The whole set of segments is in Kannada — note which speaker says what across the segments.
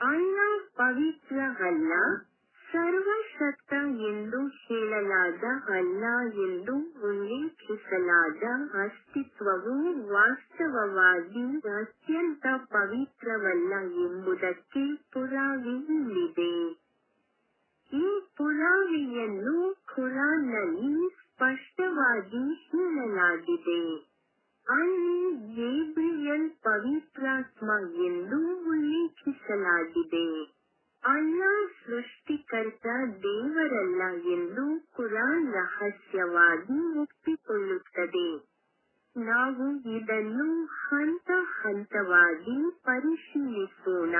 Speaker 1: ಅಲ್ಲಾ ಪವಿತ್ರ ಅಲ್ಲ, ಸರ್ವಶಕ್ತ ಎಂದು ಹೇಳಲಾದ ಅಲ್ಲಾ ಎಂದು ಉಲ್ಲೇಖಿಸಲಾದ ಅಸ್ತಿತ್ವವು ವಾಸ್ತವವಾಗಿ ಅತ್ಯಂತ ಪವಿತ್ರವಲ್ಲ ಎಂಬುದಕ್ಕೆ ಪುರಾವೆ ಇಲ್ಲಿದೆ. ಈ ಪುರಾವೆಯನ್ನು ಖುರಾನ್ನಲ್ಲಿ ಸ್ಪಷ್ಟವಾಗಿ ಹೇಳಲಾಗಿದೆ. ಅಲ್ಲಿ ಗೇಬ್ರಿಯಲ್ ಪವಿತ್ರಾತ್ಮ ಎಂದು ಉಲ್ಲೇಖಿಸಲಾಗಿದೆ. ಅಲ್ಲಾ ಸೃಷ್ಟಿಕರ್ತ ದೇವರಲ್ಲ ಎಂದು ಕುರಾನ್ ರಹಸ್ಯವಾಗಿ ಒಪ್ಪಿಕೊಳ್ಳುತ್ತದೆ. ನಾವು ಇದನ್ನು ಹಂತ ಹಂತವಾಗಿ ಪರಿಶೀಲಿಸೋಣ.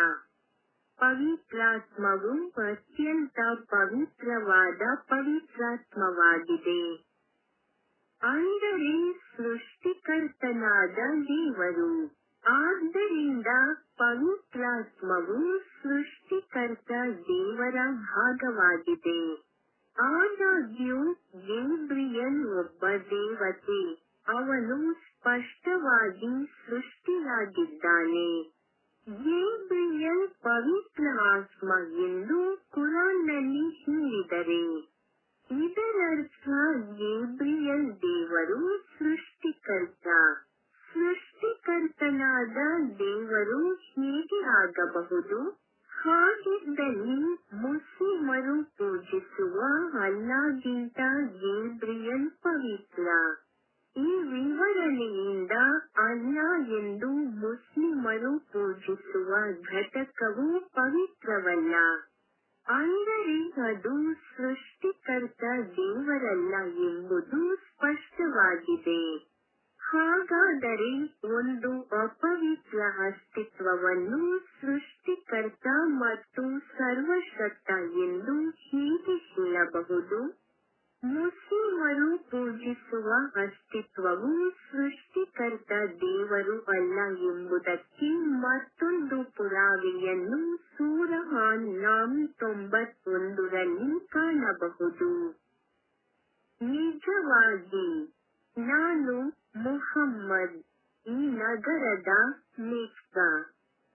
Speaker 1: ಪವಿತ್ರಾತ್ಮವು ಅತ್ಯಂತ ಪವಿತ್ರವಾದ ಪವಿತ್ರಾತ್ಮವಾಗಿದೆ. ಅಂದರೆ ಸೃಷ್ಟಿಕರ್ತನಾದ ದೇವರು. ಆದ್ದರಿಂದ ಪವಿತ್ರಾತ್ಮವು ಸೃಷ್ಟಿಕರ್ತ ದೇವರ ಭಾಗವಾಗಿದೆ. ಆದಾಗ್ಯೂ ಗೇಬ್ರಿಯಲ್ ಒಬ್ಬ ದೇವತೆ. ಅವನು ಸ್ಪಷ್ಟವಾಗಿ ಸೃಷ್ಟಿಯಾಗಿದ್ದಾನೆ. ಗೇಬ್ರಿಯಲ್ ಪವಿತ್ರ ಆತ್ಮ ಎಂದು ಕುರಾನ್ನಲ್ಲಿ ಹೇಳಿದರೆ ಇದರರ್ಥ ಗೇಬ್ರಿಯಲ್ ದೇವರು ಸೃಷ್ಟಿಕರ್ತ. ಸೃಷ್ಟಿಕರ್ತನಾದ ದೇವರು ಹೇಗೆ ಆಗಬಹುದು? ಹಾಗಿದ್ದಲ್ಲಿ ಮುಸ್ಲಿಮರು ಪೂಜಿಸುವ ಅಲ್ಲಾಗಿಂತ ಗೇಬ್ರಿಯಲ್ ಪವಿತ್ರ. ಈ ವಿವರಣೆಯಿಂದ ಅಲ್ಲಾ ಎಂದು ಮುಸ್ಲಿಮರು ಪೂಜಿಸುವ ಘಟಕವು ಪವಿತ್ರವಲ್ಲ. ಅಂದರೆ ಅದು ಸೃಷ್ಟಿಕರ್ತ ದೇವರಲ್ಲ ಎಂಬುದು ಸ್ಪಷ್ಟವಾಗಿದೆ. ಹಾಗಾದರೆ ಒಂದು ಅಪವಿತ್ರ ಅಸ್ತಿತ್ವವನ್ನು ಸೃಷ್ಟಿಕರ್ತ ಮತ್ತು ಸರ್ವಶಕ್ತ ಎಂದು ಹೇಗೆ ಹೇಳಬಹುದು? ಮುಸ್ಲಿಮರು ಪೂಜಿಸುವ ಅಸ್ತಿತ್ವವು ಸೃಷ್ಟಿಕರ್ತ ದೇವರು ಅಲ್ಲ ಎಂಬುದಕ್ಕೆ ಮತ್ತೊಂದು ಪುರಾವೆಯನ್ನು ಸೂರಾ ಅನ್-ನಾಮ್ 91ರಲ್ಲಿ ಕಾಣಬಹುದು. ನಿಜವಾಗಿ ನಾನು ಮುಹಮ್ಮದ್ ಈ ನಗರದ ಮೆಕ್ಕಾ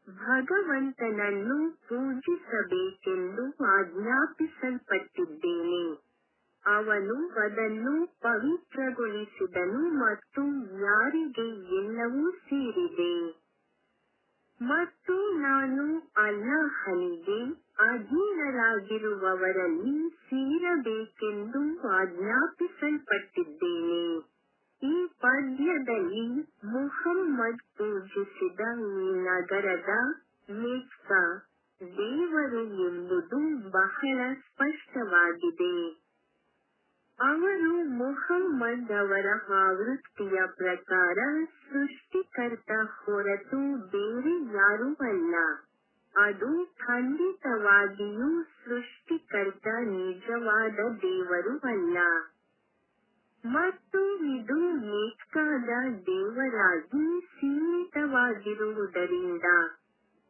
Speaker 1: ಭಗವಂತನನ್ನು ಪೂಜಿಸಬೇಕೆಂದು ಆಜ್ಞಾಪಿಸಲ್ಪಟ್ಟಿದ್ದೇನೆ. ಅವನು ಅದನ್ನು ಪವಿತ್ರಗೊಳಿಸಿದನು ಮತ್ತು ಯಾರಿಗೆ ಎಲ್ಲವೂ ಸೇರಿದೆ. ಮತ್ತು ನಾನು ಅಲ್ಲಾಹನಿಗೆ ಅಧೀನರಾಗಿರುವವರಲ್ಲಿ ಸೇರಬೇಕೆಂದು ಆಜ್ಞಾಪಿಸಲ್ಪಟ್ಟಿದ್ದೇನೆ. ಈ ಪದ್ಯದಲ್ಲಿ ಮುಹಮ್ಮದ್ ಪೂಜಿಸಿದ ಈ ನಗರದ ಮೆಕ್ಕಾ ದೇವರು ಎಂಬುದು ಬಹಳ ಸ್ಪಷ್ಟವಾಗಿದೆ. ಅವರು ಮುಹಮ್ಮದ್ ಅವರ ಆವೃತ್ತಿಯ ಪ್ರಕಾರ ಸೃಷ್ಟಿಕರ್ತ ಹೊರತು ಬೇರೆ ಯಾರೂ ಅಲ್ಲ. ಅದು ಖಂಡಿತವಾಗಿಯೂ ಸೃಷ್ಟಿಕರ್ತ ನಿಜವಾದ ದೇವರು ಅಲ್ಲ. ಮತ್ತು ಇದು ಮೆಕ್ಕಾದ ದೇವರಾಗಿ ಸೀಮಿತವಾಗಿರುವುದರಿಂದ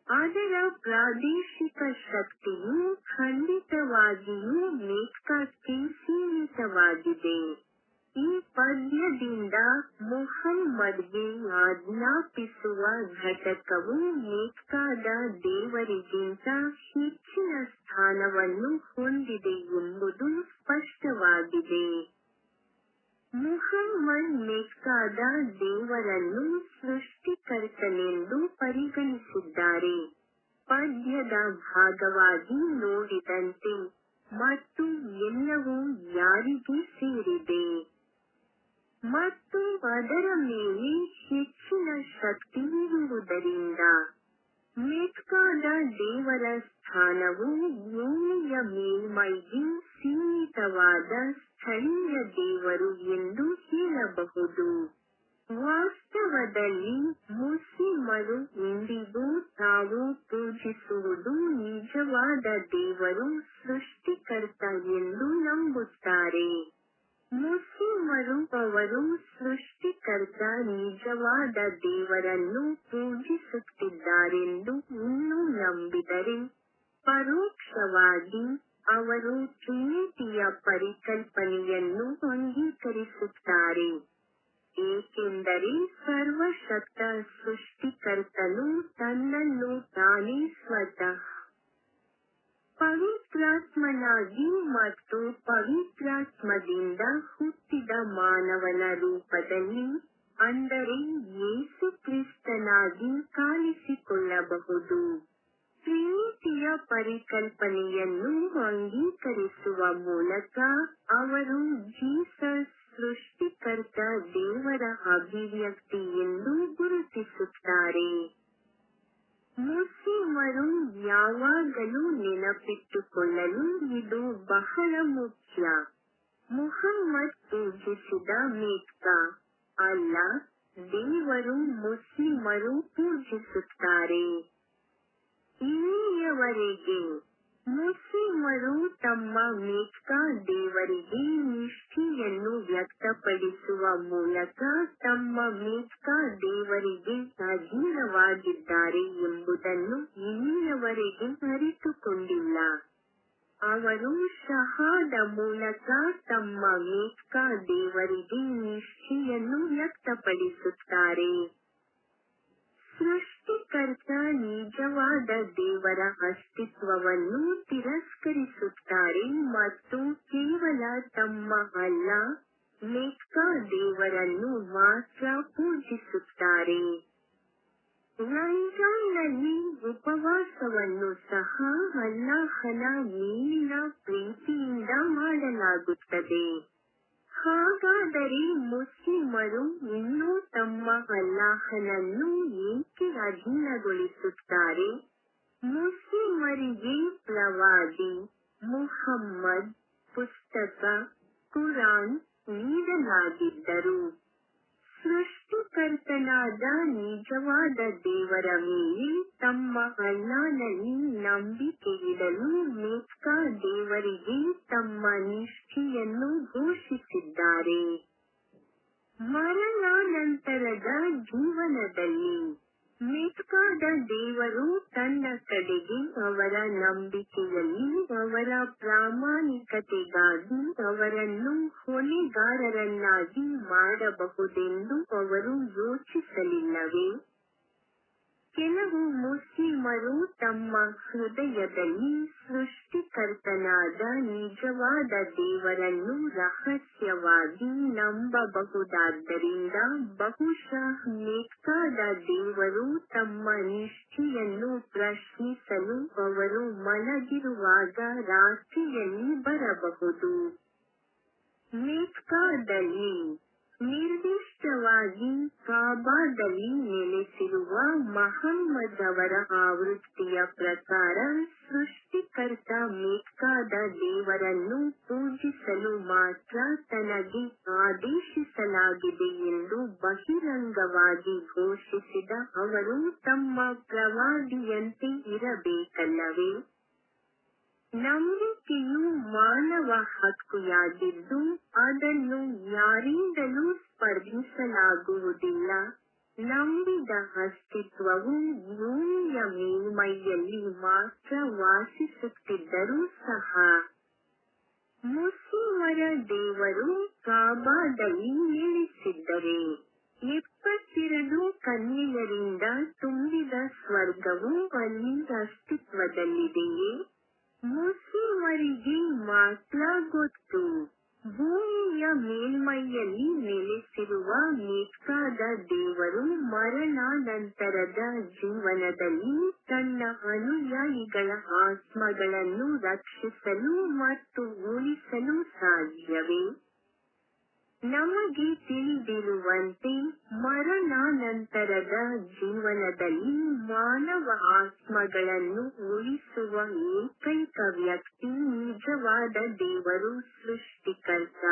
Speaker 1: ಅದರ ಪ್ರಾದೇಶಿಕ ಶಕ್ತಿಯು ಖಂಡಿತವಾಗಿಯೂ ಮೆಕ್ಕಾಕ್ಕೆ ಸೀಮಿತವಾಗಿದೆ. ಈ ಪದ್ಯದಿಂದ ಮುಹಮ್ಮದ್ಗೆ ಆಜ್ಞಾಪಿಸುವ ಘಟಕವು ಮೆಕ್ಕಾದ ದೇವರಿಗಿಂತ ಹೆಚ್ಚಿನ ಸ್ಥಾನವನ್ನು ಹೊಂದಿದೆ ಎಂಬುದು ಸ್ಪಷ್ಟವಾಗಿದೆ. ಮುಹಮ್ಮದ್ ಮೆಕ್ಕಾದ ದೇವರನ್ನು ಸೃಷ್ಟಿಕರ್ತನೆಂದು ಪರಿಗಣಿಸಿದ್ದಾರೆ. ಪದ್ಯದ ಭಾಗವಾಗಿ ನೋಡಿದಂತೆ ಮತ್ತು ಎಲ್ಲವೂ ಯಾರಿಗೆ ಸೇರಿದೆ ಮತ್ತು ಅದರ ಮೇಲೆ ಹೆಚ್ಚಿನ ಶಕ್ತಿ ಇರುವುದರಿಂದ ಮೆಕ್ಕಾದ ದೇವರ ಸ್ಥಾನವು ಭೂಮಿಯ ಮೇಲ್ಮೈಗೆ ಸೀಮಿತವಾದ ಸ್ಥಳೀಯ ದೇವರು ಎಂದು ಹೇಳಬಹುದು. ವಾಸ್ತವದಲ್ಲಿ ಮುಸ್ಲಿಮರು ಇಂದಿಗೂ ತಾವು ಪೂಜಿಸುವುದು ನಿಜವಾದ ದೇವರು ಸೃಷ್ಟಿಕರ್ತ ಎಂದು ನಂಬುತ್ತಾರೆ. ಮುಸ್ಲಿಮರು ಅವರು ಸೃಷ್ಟಿಕರ್ತ ನಿಜವಾದ ದೇವರನ್ನು ಪೂಜಿಸುತ್ತಿದ್ದಾರೆಂದು ಇನ್ನೂ ನಂಬಿದರೆ ಪರೋಕ್ಷವಾಗಿ ಅವರು ಟ್ರಿನಿಟಿಯ ಪರಿಕಲ್ಪನೆಯನ್ನು ಅಂಗೀಕರಿಸುತ್ತಾರೆ. ಏಕೆಂದರೆ ಸರ್ವಶಕ್ತ ಸೃಷ್ಟಿಕರ್ತನು ತನ್ನನ್ನು ತಾನೇ ಸ್ವತಃ ಪವಿತ್ರಾತ್ಮನಾಗಿ ಮತ್ತು ಪವಿತ್ರಾತ್ಮದಿಂದ ಹುಟ್ಟಿದ ಮಾನವನ ರೂಪದಲ್ಲಿ, ಅಂದರೆ ಯೇಸು ಕ್ರಿಸ್ತನಾಗಿ ಕಾಣಿಸಿಕೊಳ್ಳಬಹುದು. ಟ್ರಿನಿಟಿಯ ಪರಿಕಲ್ಪನೆಯನ್ನು ಅಂಗೀಕರಿಸುವ ಮೂಲಕ ಅವರು ಜೀಸಸ್ ಸೃಷ್ಟಿಕರ್ತ ದೇವರ ಅಭಿವ್ಯಕ್ತಿ ಎಂದು ಗುರುತಿಸುತ್ತಾರೆ. ಮುಸ್ಲಿಮರು ಯಾವಾಗಲೂ ನೆನಪಿಟ್ಟುಕೊಳ್ಳಲು ಇದು ಬಹಳ ಮುಖ್ಯ. ಮುಹಮ್ಮದ್ ಪೂಜಿಸಿದ ಮೆಕ್ಕಾ ಅಲ್ಲ, ದೇವರು ಮುಸ್ಲಿಮರು ಪೂಜಿಸುತ್ತಾರೆ. ಇಲ್ಲಿಯವರೆಗೆ ಮುಸ್ಲಿಮರು ತಮ್ಮ ಮೆಕ್ಕಾ ದೇವರಿಗೆ ನಿಷ್ಠೆಯನ್ನು ವ್ಯಕ್ತಪಡಿಸುವ ಮೂಲಕ ತಮ್ಮ ಮೆಕ್ಕಾ ದೇವರಿಗೆ ಅಧೀನವಾಗಿದ್ದಾರೆ ಎಂಬುದನ್ನು ಇಲ್ಲಿಯವರೆಗೆ ಅರಿತುಕೊಂಡಿಲ್ಲ. ಅವರು ಶಹಾದ ಮೂಲಕ ತಮ್ಮ ಮೆಕ್ಕಾ ದೇವರಿಗೆ ನಿಷ್ಠೆಯನ್ನು ವ್ಯಕ್ತಪಡಿಸುತ್ತಾರೆ. ಸೃಷ್ಟಿಕರ್ತ ನಿಜವಾದ ದೇವರ ಅಸ್ತಿತ್ವವನ್ನು ತಿರಸ್ಕರಿಸುತ್ತಾರೆ ಮತ್ತು ಕೇವಲ ತಮ್ಮ ಅಲ್ಲಾ, ಮೆಕ್ಕಾ ದೇವರನ್ನು ಮಾತ್ರ ಪೂಜಿಸುತ್ತಾರೆ. ರಂಜಾನ್ನಲ್ಲಿ ಉಪವಾಸವನ್ನು ಸಹ ಅಲ್ಲಾಹನ ಮೇಲಿನ ಪ್ರೀತಿಯಿಂದ ಮಾಡಲಾಗುತ್ತದೆ. ಹಾಗಾದರೆ ಮುಸ್ಲಿಮರು ಇನ್ನೂ ತಮ್ಮ ಅಲ್ಲಾಹನನ್ನು ಏಕೆ ಅಧೀನಗೊಳಿಸುತ್ತಾರೆ? ಮುಸ್ಲಿಮರಿಗೆ ಪ್ರವಾದಿ ಮುಹಮ್ಮದ್, ಪುಸ್ತಕ, ಕುರಾನ್ ನೀಡಲಾಗಿದ್ದರೂ ಸೃಷ್ಟಿಕರ್ತನಾದ ನಿಜವಾದ ದೇವರ ಮೇಲೆ ತಮ್ಮ ಅಲ್ಲಾನಲ್ಲಿ ನಂಬಿಕೆ ಇಡಲು ಮೆಕ್ಕಾ ದೇವರಿಗೆ ತಮ್ಮ ನಿಷ್ಠೆಯನ್ನು ಘೋಷಿಸಿದ್ದಾರೆ. ಮರಣಾನಂತರದ ಜೀವನದಲ್ಲಿ ಮೆಕ್ಕಾದ ದೇವರು ತನ್ನ ಕಡೆಗೆ ಅವರ ನಂಬಿಕೆಯಲ್ಲಿ ಅವರ ಪ್ರಾಮಾಣಿಕತೆಗಾಗಿ ಅವರನ್ನು ಹೊಣೆಗಾರರನ್ನಾಗಿ ಮಾಡಬಹುದೆಂದು ಅವರು ಯೋಚಿಸಲಿಲ್ಲವೇ? ಕೆಲವು ಮುಸ್ಲಿಮರು ತಮ್ಮ ಹೃದಯದಲ್ಲಿ ಸೃಷ್ಟಿಕರ್ತನಾದ ನಿಜವಾದ ದೇವರನ್ನು ರಹಸ್ಯವಾಗಿ ನಂಬಬಹುದಾದ್ದರಿಂದ ಬಹುಶಃ ಮೆಕ್ಕಾದ ದೇವರು ತಮ್ಮ ನಿಷ್ಠೆಯನ್ನು ಪ್ರಶ್ನಿಸಲು ಅವರು ಮಲಗಿರುವಾಗ ರಾತ್ರಿಯಲ್ಲಿ ಬರಬಹುದು. ಮೆಕ್ಕಾದಲ್ಲಿ, ನಿರ್ದಿಷ್ಟವಾಗಿ ಕಾಬಾದಲ್ಲಿ ನೆಲೆಸಿರುವ ಮಹಮ್ಮದ್ ಅವರ ಆವೃತ್ತಿಯ ಪ್ರಕಾರ ಸೃಷ್ಟಿಕರ್ತ ಮೆಕ್ಕಾದ ದೇವರನ್ನು ಪೂಜಿಸಲು ಮಾತ್ರ ತನಗೆ ಆದೇಶಿಸಲಾಗಿದೆ ಎಂದು ಬಹಿರಂಗವಾಗಿ ಘೋಷಿಸಿದ ಅವರು ತಮ್ಮ ಪ್ರವಾದಿಯಂತೆ ಇರಬೇಕಲ್ಲವೇ? ನಂಬಿಕೆಯು ಮಾನವ ಹಕ್ಕುಯಾಗಿದ್ದು ಅದನ್ನು ಯಾರಿಂದಲೂ ಸ್ಪರ್ಧಿಸಲಾಗುವುದಿಲ್ಲ. ನಂಬಿದ ಅಸ್ತಿತ್ವವು ಭೂಮಿಯ ಮೇಲ್ಮೈಯಲ್ಲಿ ಮಾತ್ರ ವಾಸಿಸುತ್ತಿದ್ದರೂ ಸಹ. ಮುಸ್ಲಿಮರ ದೇವರು ಕಾಬಾದಲ್ಲಿ ನೆಲೆಸಿದ್ದರೆ 72 ಕನ್ಯೆಯರಿಂದ ತುಂಬಿದ ಸ್ವರ್ಗವು ಅಲ್ಲಿ ಅಸ್ತಿತ್ವದಲ್ಲಿದೆಯೇ? ಮುಸ್ಲಿಮರಿಗೆ ಮಾತ್ರ ಗೊತ್ತು. ಭೂಮಿಯ ಮೇಲ್ಮೈಯಲ್ಲಿ ನೆಲೆಸಿರುವ ಮೆಕ್ಕಾದ ದೇವರು ಮರಣಾನಂತರದ ಜೀವನದಲ್ಲಿ ತನ್ನ ಅನುಯಾಯಿಗಳ ಆತ್ಮಗಳನ್ನು ರಕ್ಷಿಸಲು ಮತ್ತು ಉಳಿಸಲು ಸಾಧ್ಯವೇ? ನಮಗೆ ತಿಳಿದಿರುವಂತೆ ಮರಣಾನಂತರದ ಜೀವನದಲ್ಲಿ ಮಾನವ ಆತ್ಮಗಳನ್ನು ಉಳಿಸುವ ಏಕೈಕ ವ್ಯಕ್ತಿ ನಿಜವಾದ ದೇವರು ಸೃಷ್ಟಿಕರ್ತ.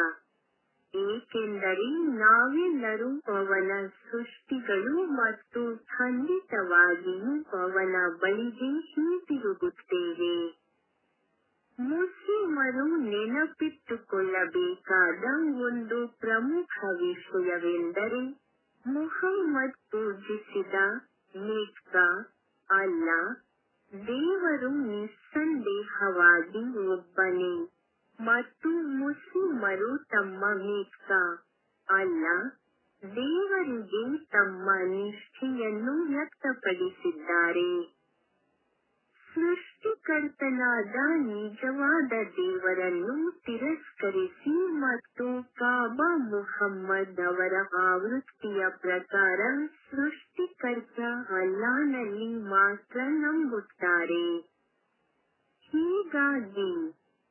Speaker 1: ಏಕೆಂದರೆ ನಾವೆಲ್ಲರೂ ಅವನ ಸೃಷ್ಟಿಗಳು ಮತ್ತು ಖಂಡಿತವಾಗಿಯೂ ಅವನ ಬಳಿಗೆ ಹಿಂತಿರುಗುತ್ತೇವೆ. ಮುಸ್ಲಿಮರು ನೆನಪಿಟ್ಟುಕೊಳ್ಳಬೇಕಾದ ಒಂದು ಪ್ರಮುಖ ವಿಷಯವೆಂದರೆ ಮುಹಮ್ಮದ್ ಪೂಜಿಸಿದ ಮೆಕ್ಕಾ ಅಲ್ಲ, ದೇವರು ನಿಸ್ಸಂದೇಹವಾಗಿ ಒಬ್ಬನೇ. ಮತ್ತು ಮುಸ್ಲಿಮರು ತಮ್ಮ ಮೆಕ್ಕಾ ಅಲ್ಲ, ದೇವರಿಗೆ ತಮ್ಮ ನಿಷ್ಠೆಯನ್ನು ವ್ಯಕ್ತಪಡಿಸಿದ್ದಾರೆ. ಸೃಷ್ಟಿಕರ್ತನಾದ ನಿಜವಾದ ದೇವರನ್ನು ತಿರಸ್ಕರಿಸಿ ಮತ್ತು ಕಾಬಾ ಮುಹಮ್ಮದ್ ಅವರ ಆವೃತ್ತಿಯ ಪ್ರಕಾರ ಸೃಷ್ಟಿಕರ್ತ ಅಲ್ಲಾಹನಲ್ಲಿ ಮಾತ್ರ ನಂಬುತ್ತಾರೆ. ಹೀಗಾಗಿ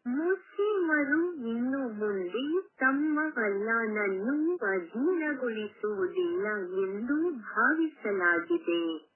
Speaker 1: ಮುಸ್ಲಿಮರು ಇನ್ನು ಮುಂದೆ ತಮ್ಮ ಅಲ್ಲಾಹನನ್ನು ಅಧೀನಗೊಳಿಸುವುದಿಲ್ಲ ಎಂದು ಭಾವಿಸಲಾಗಿದೆ.